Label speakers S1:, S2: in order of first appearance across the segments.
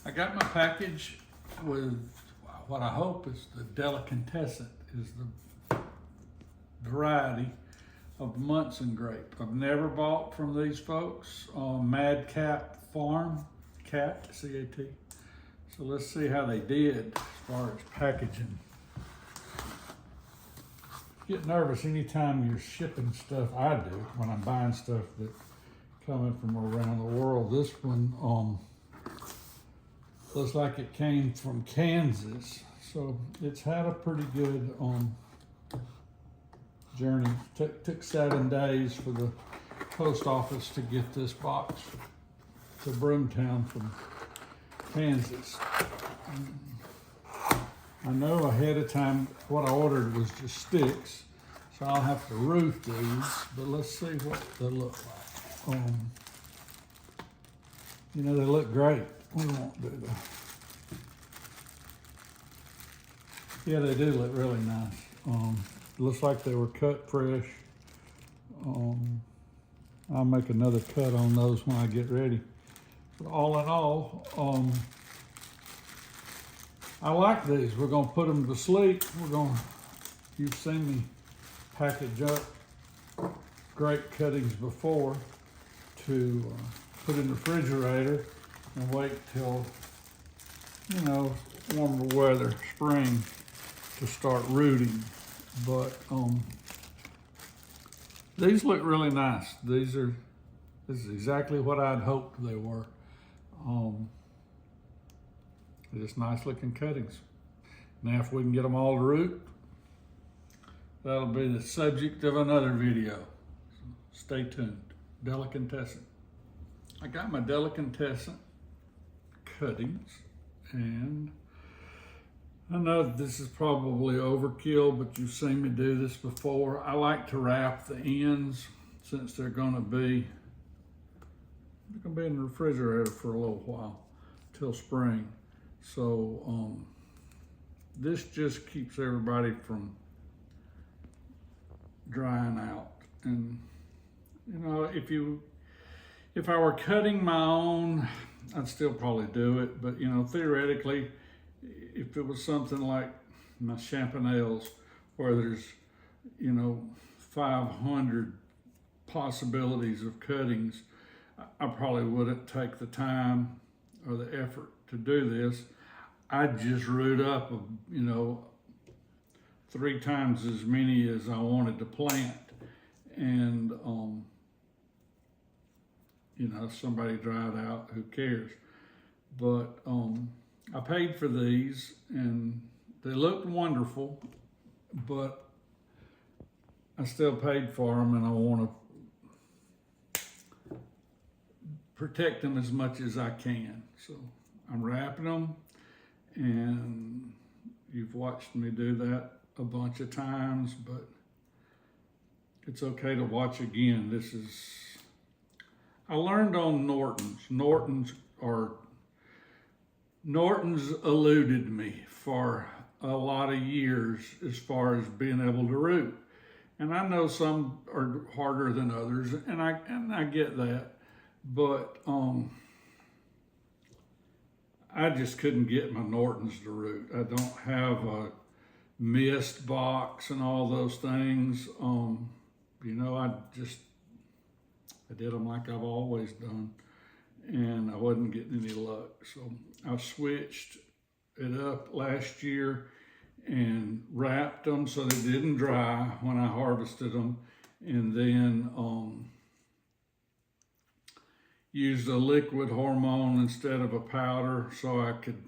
S1: I got my package with what I hope is the Delicatessen, is the variety of Munson grape. I've never bought from these folks on MadCat Farm, cat, C-A-T. So let's see how they did as far as packaging. Get nervous anytime you're shipping stuff. I do when I'm buying stuff that coming from around the world. This one looks like it came from Kansas, so it's had a pretty good journey. Took 7 days for the post office to get this box to Broomtown from Kansas. I know ahead of time what I ordered was just sticks, so I'll have to roof these, but let's see what they look like. You know, they look great. We won't do that. Yeah, they do look really nice. Looks like they were cut fresh. I'll make another cut on those when I get ready. But all in all, I like these. We're gonna put them to sleep. You've seen me package up grape cuttings before to put in the refrigerator and wait till, you know, warmer weather, spring, to start rooting. But these look really nice. This is exactly what I'd hoped they were. Just nice looking cuttings. Now if we can get them all to root, that'll be the subject of another video. So stay tuned. Delicatessen. I got my Delicatessen cuttings, and I know that this is probably overkill, but you've seen me do this before. I like to wrap the ends since they're gonna be in the refrigerator for a little while till spring. So this just keeps everybody from drying out. And you know, if I were cutting my own, I'd still probably do it. But you know, theoretically, if it was something like my champignons, where there's, you know, 500 possibilities of cuttings, I probably wouldn't take the time or the effort to do this. I'd just root up, you know, 3 times as many as I wanted to plant. And, you know, if somebody dried out, who cares? But I paid for these and they looked wonderful, but I still paid for them, and I want to protect them as much as I can. So I'm wrapping them, and you've watched me do that a bunch of times, but it's okay to watch again. I learned on Norton's eluded me for a lot of years as far as being able to root. And I know some are harder than others, and I get that, but I just couldn't get my Nortons to root. I don't have a mist box and all those things. You know, I did them like I've always done, and I wasn't getting any luck. So I switched it up last year and wrapped them so they didn't dry when I harvested them, and then used a liquid hormone instead of a powder so I could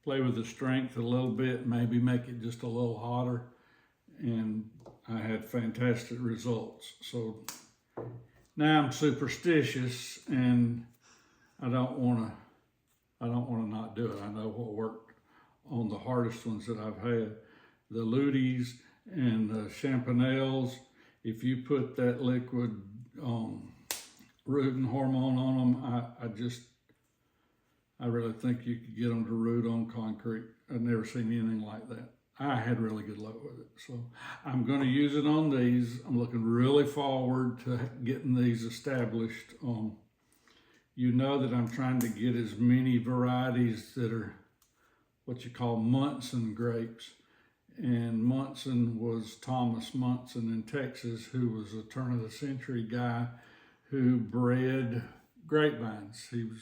S1: play with the strength a little bit, maybe make it just a little hotter, and I had fantastic results. So now I'm superstitious, and I don't want to not do it. I know what worked on the hardest ones that I've had. The lutees and the champignons, if you put that liquid rooting hormone on them, I really think you could get them to root on concrete. I've never seen anything like that. I had really good luck with it. So I'm going to use it on these. I'm looking really forward to getting these established you know that I'm trying to get as many varieties that are what you call Munson grapes. And Munson was Thomas Munson in Texas, who was a turn of the century guy who bred grapevines. He was,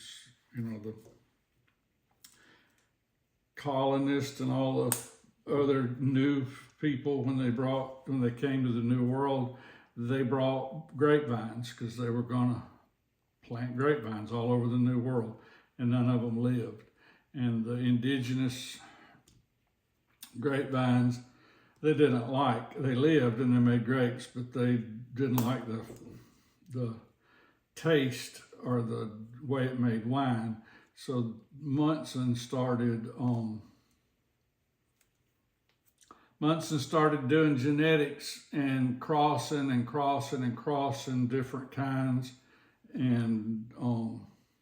S1: the colonists and all the other new people when they came to the New World, they brought grapevines because they were going to plant grapevines all over the New World, and none of them lived. And the indigenous grapevines, they didn't like. They lived and they made grapes, but they didn't like the taste or the way it made wine. So Munson started doing genetics and crossing different kinds, and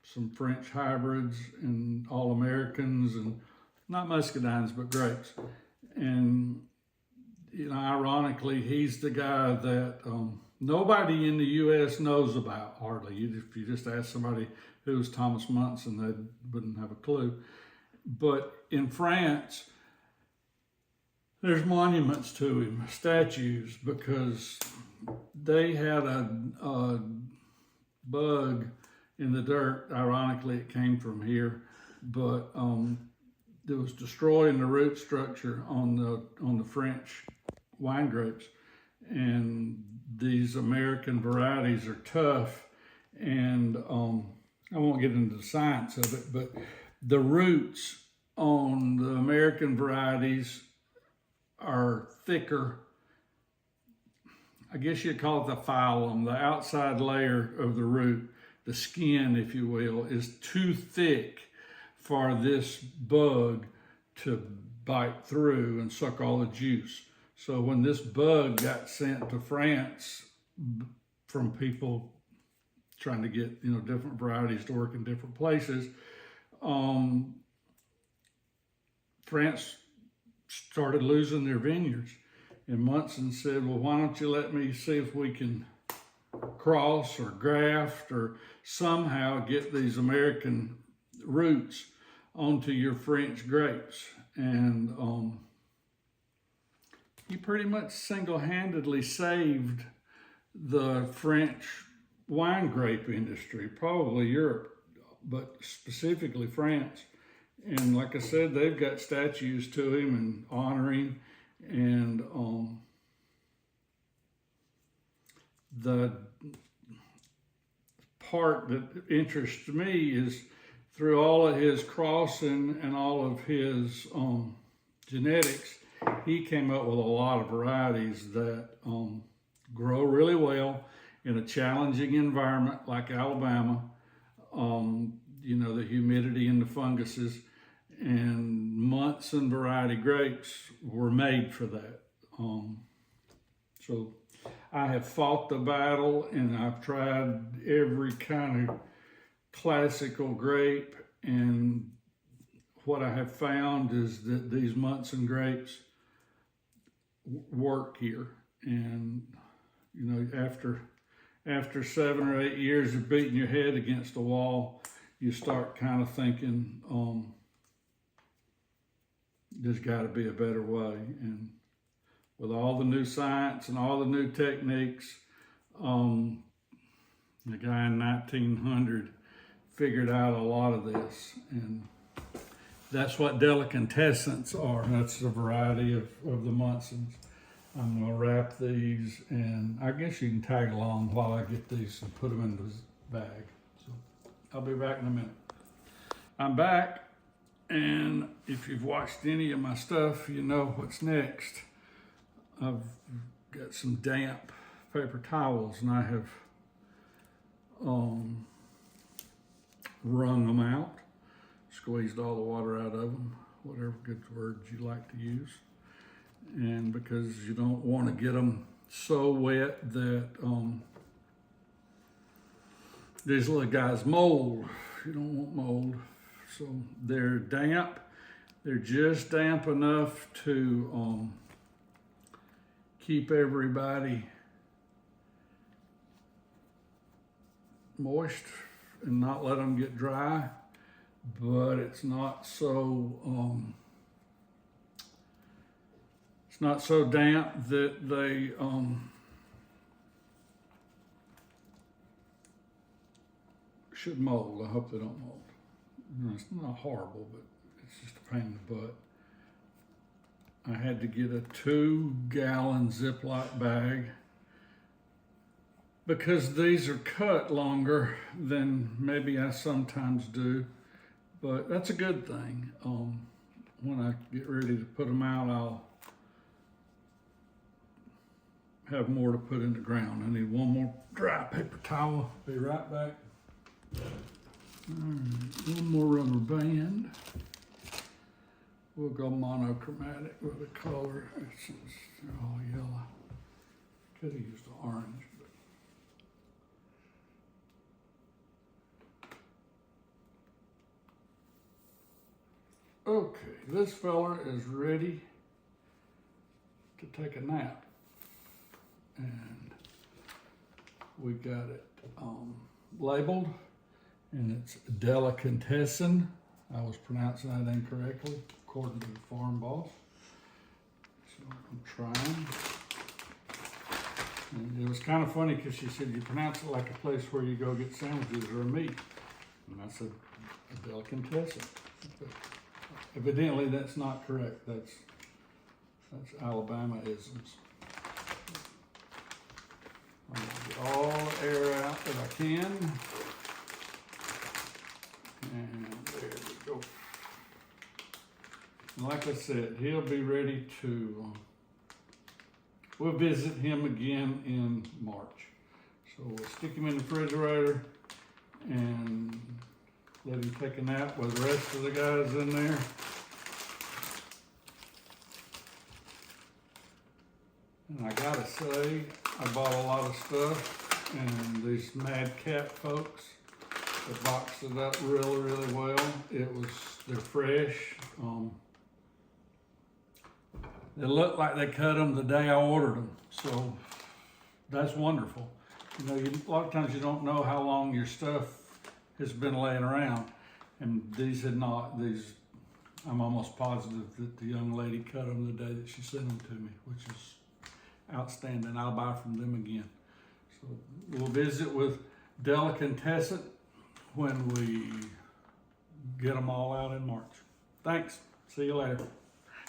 S1: some French hybrids and all Americans, and not muscadines but grapes. And ironically, he's the guy that nobody in the U.S. knows about hardly. If you just ask somebody who's Thomas Munson, they wouldn't have a clue. But in France, there's monuments to him, statues, because they had a bug in the dirt. Ironically, it came from here, but it was destroying the root structure on the French wine grapes. And these American varieties are tough, and I won't get into the science of it, but the roots on the American varieties are thicker. I guess you'd call it the phylum, the outside layer of the root, the skin, if you will, is too thick for this bug to bite through and suck all the juice. So when this bug got sent to France from people trying to get different varieties to work in different places, France started losing their vineyards. And Munson said, well, why don't you let me see if we can cross or graft or somehow get these American roots onto your French grapes. And he pretty much single-handedly saved the French wine grape industry, probably Europe, but specifically France. And like I said, they've got statues to him and honoring. And the part that interests me is through all of his crossing and all of his genetics, he came up with a lot of varieties that grow really well in a challenging environment like Alabama. The humidity and the funguses. And Munson variety grapes were made for that. So I have fought the battle, and I've tried every kind of classical grape, and what I have found is that these Munson grapes work here. And after 7 or 8 years of beating your head against a wall, you start kind of thinking, there's got to be a better way. And with all the new science and all the new techniques, the guy in 1900 figured out a lot of this. And that's what delicatessens are. That's a variety of the Munsons. I'm going to wrap these, and I guess you can tag along while I get these and put them in this bag. So I'll be back in a minute. I'm back. And if you've watched any of my stuff, you know what's next. I've got some damp paper towels, and I have wrung them out, squeezed all the water out of them, whatever good words you like to use. And because you don't want to get them so wet that these little guys mold. You don't want mold. So they're damp. They're just damp enough to keep everybody moist and not let them get dry, but it's not so damp that they should mold. I hope they don't mold. It's not horrible, but it's just a pain in the butt. I had to get a 2-gallon Ziploc bag because these are cut longer than maybe I sometimes do, but that's a good thing. When I get ready to put them out, I'll have more to put in the ground. I need one more dry paper towel. Be right back. One more rubber band. We'll go monochromatic with the color. They're all yellow. Could have used the orange, but. Okay, this fella is ready to take a nap. And we got it labeled, and it's Delicatessen. I was pronouncing that incorrectly, according to the farm boss. So I'm trying. And it was kind of funny because she said, you pronounce it like a place where you go get sandwiches or meat. And I said, a delicatessen. But evidently that's not correct. That's Alabama-isms. I'm gonna get all the air out that I can. And there we go. And like I said, he'll be ready to, we'll visit him again in March. So we'll stick him in the refrigerator and let him take a nap with the rest of the guys in there. And I gotta say, I bought a lot of stuff, and these MadCat folks, they boxed it up really, really well. They're fresh. They look like they cut them the day I ordered them, so that's wonderful. You know, a lot of times you don't know how long your stuff has been laying around, and these had not. These, I'm almost positive that the young lady cut them the day that she sent them to me, which is outstanding. I'll buy from them again. So we'll visit with Delicatessen when we get them all out in March. Thanks. See you later.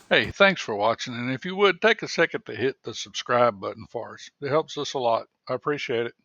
S1: Hey, thanks for watching. And if you would, take a second to hit the subscribe button for us. It helps us a lot. I appreciate it.